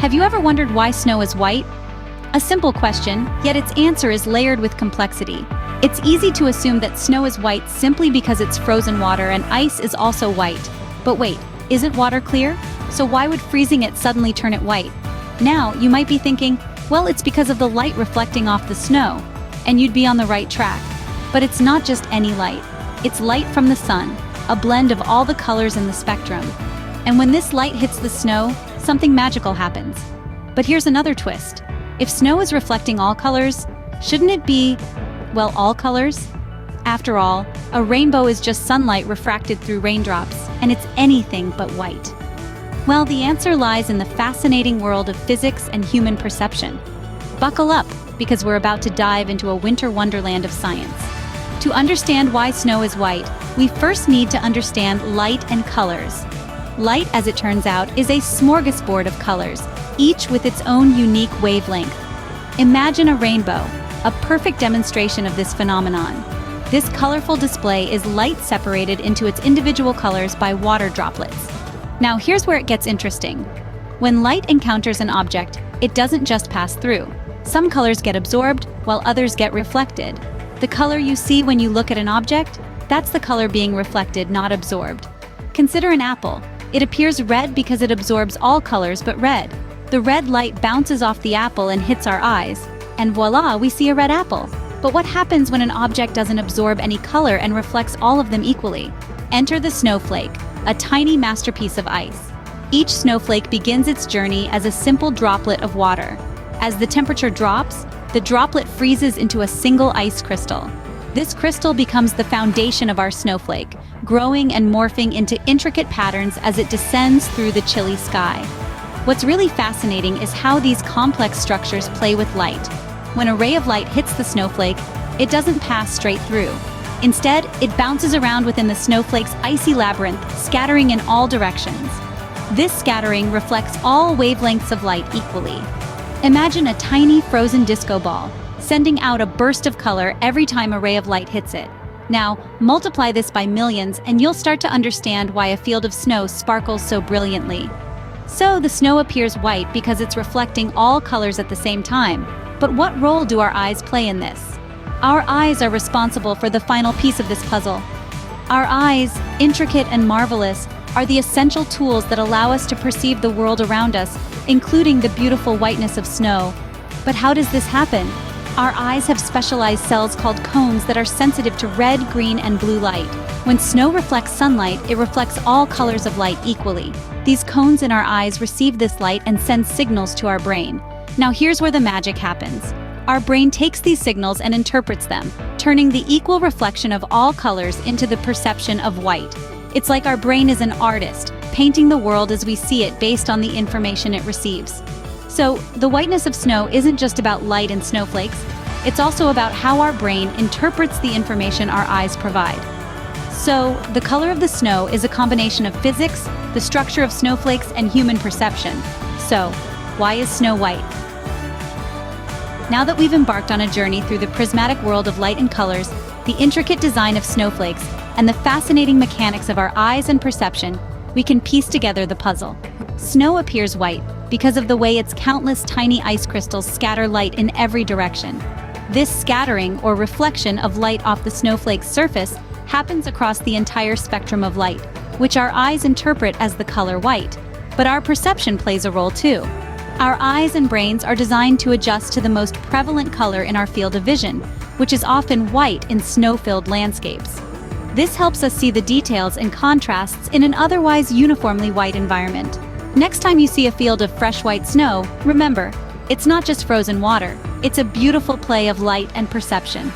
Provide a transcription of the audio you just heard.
Have you ever wondered why snow is white? A simple question, yet its answer is layered with complexity. It's easy to assume that snow is white simply because it's frozen water and ice is also white. But wait, isn't water clear? So why would freezing it suddenly turn it white? Now, you might be thinking, well, it's because of the light reflecting off the snow. And you'd be on the right track. But it's not just any light. It's light from the sun, a blend of all the colors in the spectrum. And when this light hits the snow, something magical happens. But here's another twist. If snow is reflecting all colors, shouldn't it be, well, all colors? After all, a rainbow is just sunlight refracted through raindrops, and it's anything but white. Well, the answer lies in the fascinating world of physics and human perception. Buckle up, because we're about to dive into a winter wonderland of science. To understand why snow is white, we first need to understand light and colors. Light, as it turns out, is a smorgasbord of colors, each with its own unique wavelength. Imagine a rainbow, a perfect demonstration of this phenomenon. This colorful display is light separated into its individual colors by water droplets. Now here's where it gets interesting. When light encounters an object, it doesn't just pass through. Some colors get absorbed, while others get reflected. The color you see when you look at an object, that's the color being reflected, not absorbed. Consider an apple. It appears red because it absorbs all colors but red. The red light bounces off the apple and hits our eyes, and voila, we see a red apple. But what happens when an object doesn't absorb any color and reflects all of them equally? Enter the snowflake, a tiny masterpiece of ice. Each snowflake begins its journey as a simple droplet of water. As the temperature drops, the droplet freezes into a single ice crystal. This crystal becomes the foundation of our snowflake, growing and morphing into intricate patterns as it descends through the chilly sky. What's really fascinating is how these complex structures play with light. When a ray of light hits the snowflake, it doesn't pass straight through. Instead, it bounces around within the snowflake's icy labyrinth, scattering in all directions. This scattering reflects all wavelengths of light equally. Imagine a tiny frozen disco ball, sending out a burst of color every time a ray of light hits it. Now, multiply this by millions and you'll start to understand why a field of snow sparkles so brilliantly. So, the snow appears white because it's reflecting all colors at the same time. But what role do our eyes play in this? Our eyes are responsible for the final piece of this puzzle. Our eyes, intricate and marvelous, are the essential tools that allow us to perceive the world around us, including the beautiful whiteness of snow. But how does this happen? Our eyes have specialized cells called cones that are sensitive to red, green, and blue light. When snow reflects sunlight, it reflects all colors of light equally. These cones in our eyes receive this light and send signals to our brain. Now here's where the magic happens. Our brain takes these signals and interprets them, turning the equal reflection of all colors into the perception of white. It's like our brain is an artist, painting the world as we see it based on the information it receives. So, the whiteness of snow isn't just about light and snowflakes, it's also about how our brain interprets the information our eyes provide. So, the color of the snow is a combination of physics, the structure of snowflakes, and human perception. So, why is snow white? Now that we've embarked on a journey through the prismatic world of light and colors, the intricate design of snowflakes, and the fascinating mechanics of our eyes and perception, we can piece together the puzzle. Snow appears white because of the way its countless tiny ice crystals scatter light in every direction. This scattering, or reflection of light off the snowflake's surface, happens across the entire spectrum of light, which our eyes interpret as the color white. But our perception plays a role too. Our eyes and brains are designed to adjust to the most prevalent color in our field of vision, which is often white in snow-filled landscapes. This helps us see the details and contrasts in an otherwise uniformly white environment. Next time you see a field of fresh white snow, remember, it's not just frozen water, it's a beautiful play of light and perception.